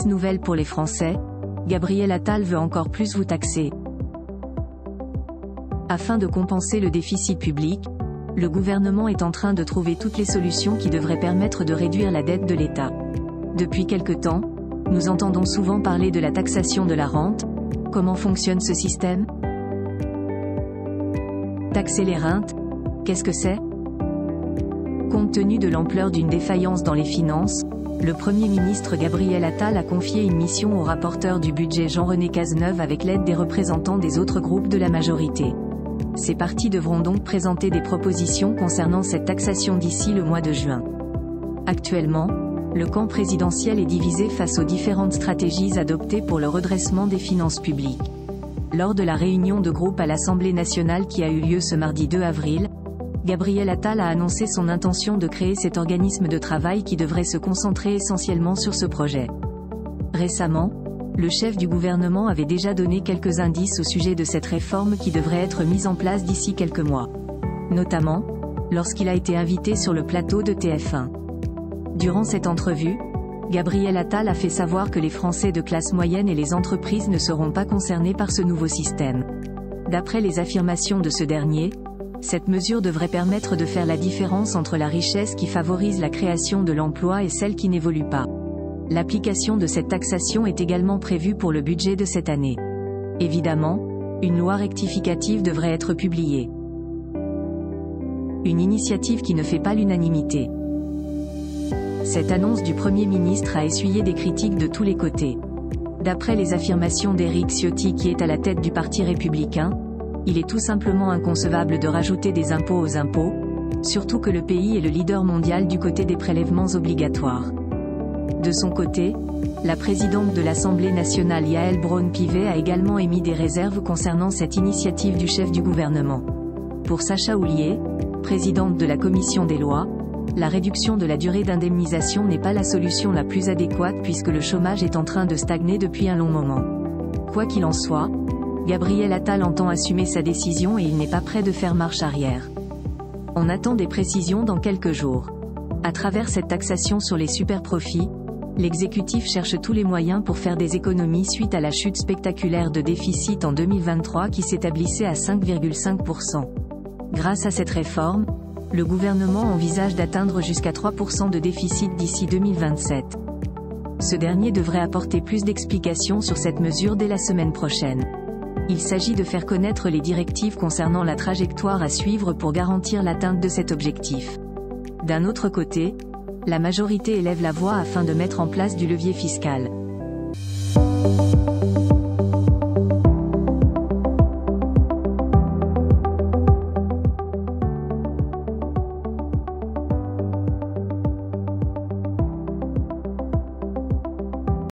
mauvaise nouvelle pour les Français, Gabriel Attal veut encore plus vous taxer. Afin de compenser le déficit public, le gouvernement est en train de trouver toutes les solutions qui devraient permettre de réduire la dette de l'État. Depuis quelque temps, nous entendons souvent parler de la taxation de la rente. Comment fonctionne ce système ? Taxer les rentes, qu'est-ce que c'est ? Compte tenu de l'ampleur d'une défaillance dans les finances, le Premier ministre Gabriel Attal a confié une mission au rapporteur du budget Jean-René Cazeneuve avec l'aide des représentants des autres groupes de la majorité. Ces partis devront donc présenter des propositions concernant cette taxation d'ici le mois de juin. Actuellement, le camp présidentiel est divisé face aux différentes stratégies adoptées pour le redressement des finances publiques. Lors de la réunion de groupe à l'Assemblée nationale qui a eu lieu ce mardi 2 avril, Gabriel Attal a annoncé son intention de créer cet organisme de travail qui devrait se concentrer essentiellement sur ce projet. Récemment, le chef du gouvernement avait déjà donné quelques indices au sujet de cette réforme qui devrait être mise en place d'ici quelques mois. Notamment, lorsqu'il a été invité sur le plateau de TF1. Durant cette entrevue, Gabriel Attal a fait savoir que les Français de classe moyenne et les entreprises ne seront pas concernés par ce nouveau système. D'après les affirmations de ce dernier, cette mesure devrait permettre de faire la différence entre la richesse qui favorise la création de l'emploi et celle qui n'évolue pas. L'application de cette taxation est également prévue pour le budget de cette année. Évidemment, une loi rectificative devrait être publiée. Une initiative qui ne fait pas l'unanimité. Cette annonce du Premier ministre a essuyé des critiques de tous les côtés. D'après les affirmations d'Éric Ciotti qui est à la tête du Parti républicain, il est tout simplement inconcevable de rajouter des impôts aux impôts, surtout que le pays est le leader mondial du côté des prélèvements obligatoires. De son côté, la présidente de l'Assemblée nationale Yaël Braun-Pivet a également émis des réserves concernant cette initiative du chef du gouvernement. Pour Sacha Houlié, présidente de la commission des lois, la réduction de la durée d'indemnisation n'est pas la solution la plus adéquate puisque le chômage est en train de stagner depuis un long moment. Quoi qu'il en soit, Gabriel Attal entend assumer sa décision et il n'est pas prêt de faire marche arrière. On attend des précisions dans quelques jours. À travers cette taxation sur les superprofits, l'exécutif cherche tous les moyens pour faire des économies suite à la chute spectaculaire de déficit en 2023 qui s'établissait à 5,5%. Grâce à cette réforme, le gouvernement envisage d'atteindre jusqu'à 3% de déficit d'ici 2027. Ce dernier devrait apporter plus d'explications sur cette mesure dès la semaine prochaine. Il s'agit de faire connaître les directives concernant la trajectoire à suivre pour garantir l'atteinte de cet objectif. D'un autre côté, la majorité élève la voix afin de mettre en place du levier fiscal.